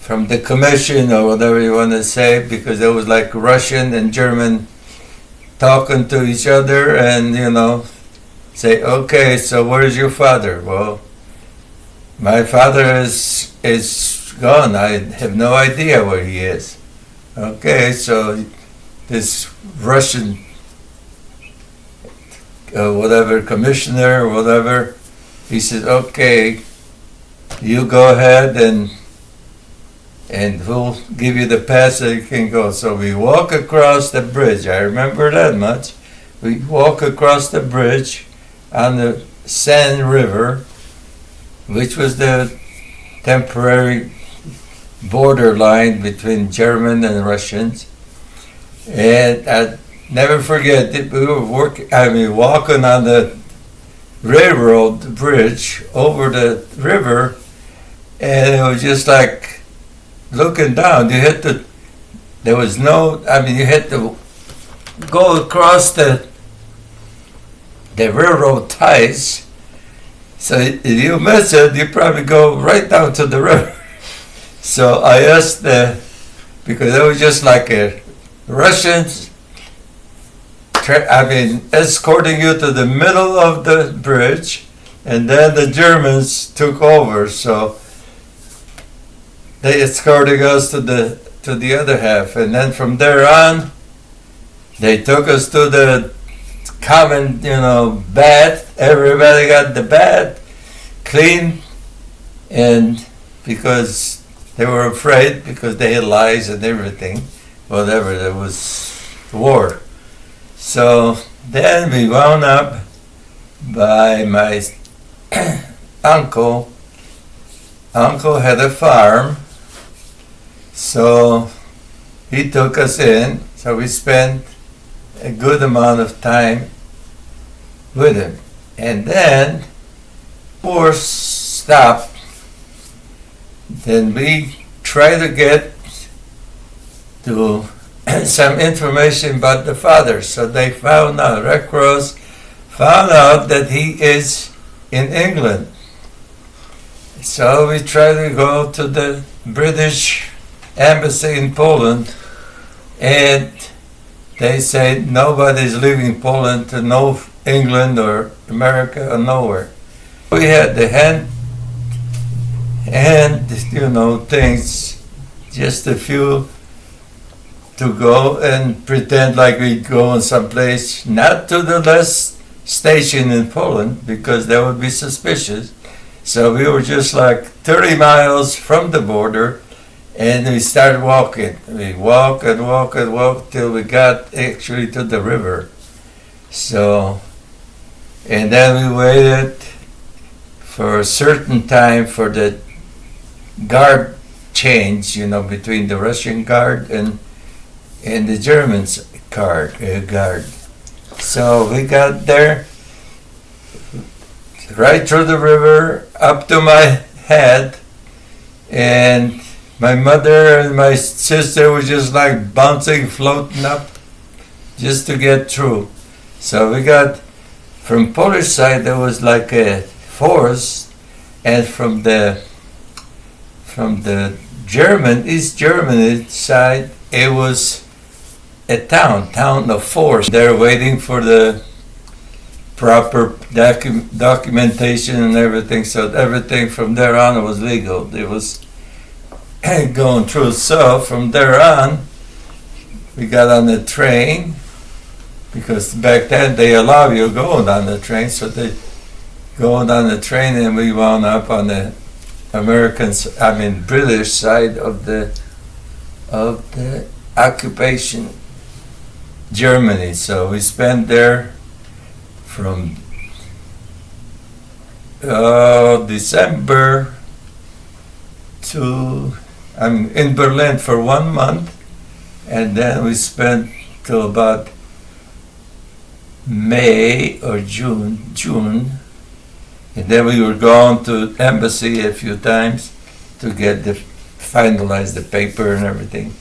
from the commission or whatever you want to say, because it was like Russian and German talking to each other, and say, okay, so where's your father? Well, my father is gone. I have no idea where he is. Okay, so this Russian whatever commissioner or whatever, he says, okay, you go ahead and we'll give you the pass so you can go. So we walk across the bridge. I remember that much. We walk across the bridge on the Seine River, which was the temporary border line between German and Russians. And I never forget that we were walking on the railroad bridge over the river, and it was just like looking down. You had to go across the railroad ties. So if you miss it, you probably go right down to the river. So I asked because it was just like a Russians escorting you to the middle of the bridge, and then the Germans took over. So they escorted us to the other half, and then from there on, they took us to the common, bath. Everybody got the bath clean, and because they were afraid, because they had lies and everything, whatever, there was war. So then we wound up by my uncle. Uncle had a farm, so he took us in. So we spent a good amount of time with him. And then war stopped. Then we tried to get to some information about the father. So they found out, Red Cross found out that he is in England. So we tried to go to the British embassy in Poland, and they said nobody's leaving Poland to no England or America or nowhere. We had the hand things, just a few to go and pretend like we'd go in some place, not to the last station in Poland, because that would be suspicious. So we were just like 30 miles from the border, and we started walking. We walk and walk and walk till we got actually to the river. So, and then we waited for a certain time for the guard change, between the Russian guard and the Germans guard. So we got there, right through the river, up to my head, and my mother and my sister were just like bouncing, floating up, just to get through. So we got, from Polish side there was like a forest, and from the German, East Germany side, it was a town of force. They're waiting for the proper documentation and everything, so everything from there on was legal. It was going through. So from there on, we got on the train, because back then they allow you going on the train, so they going on the train, and we wound up on the British side of the occupation, Germany. So we spent there from December to, in Berlin for 1 month, and then we spent till about May or June, and then we were going to embassy a few times to get finalize the paper and everything.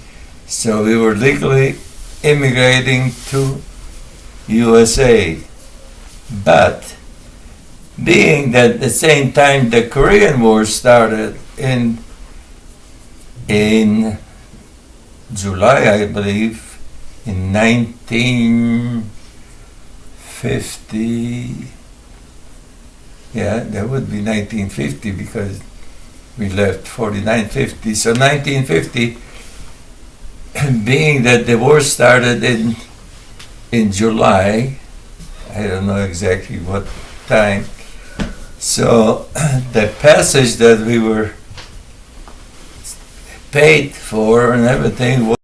So we were legally immigrating to USA. But being that at the same time the Korean War started in in July, I believe, in 1950. Yeah, that would be 1950 because we left 49-50. So 1950, being that the war started in July, I don't know exactly what time. So the passage that we were paid for and everything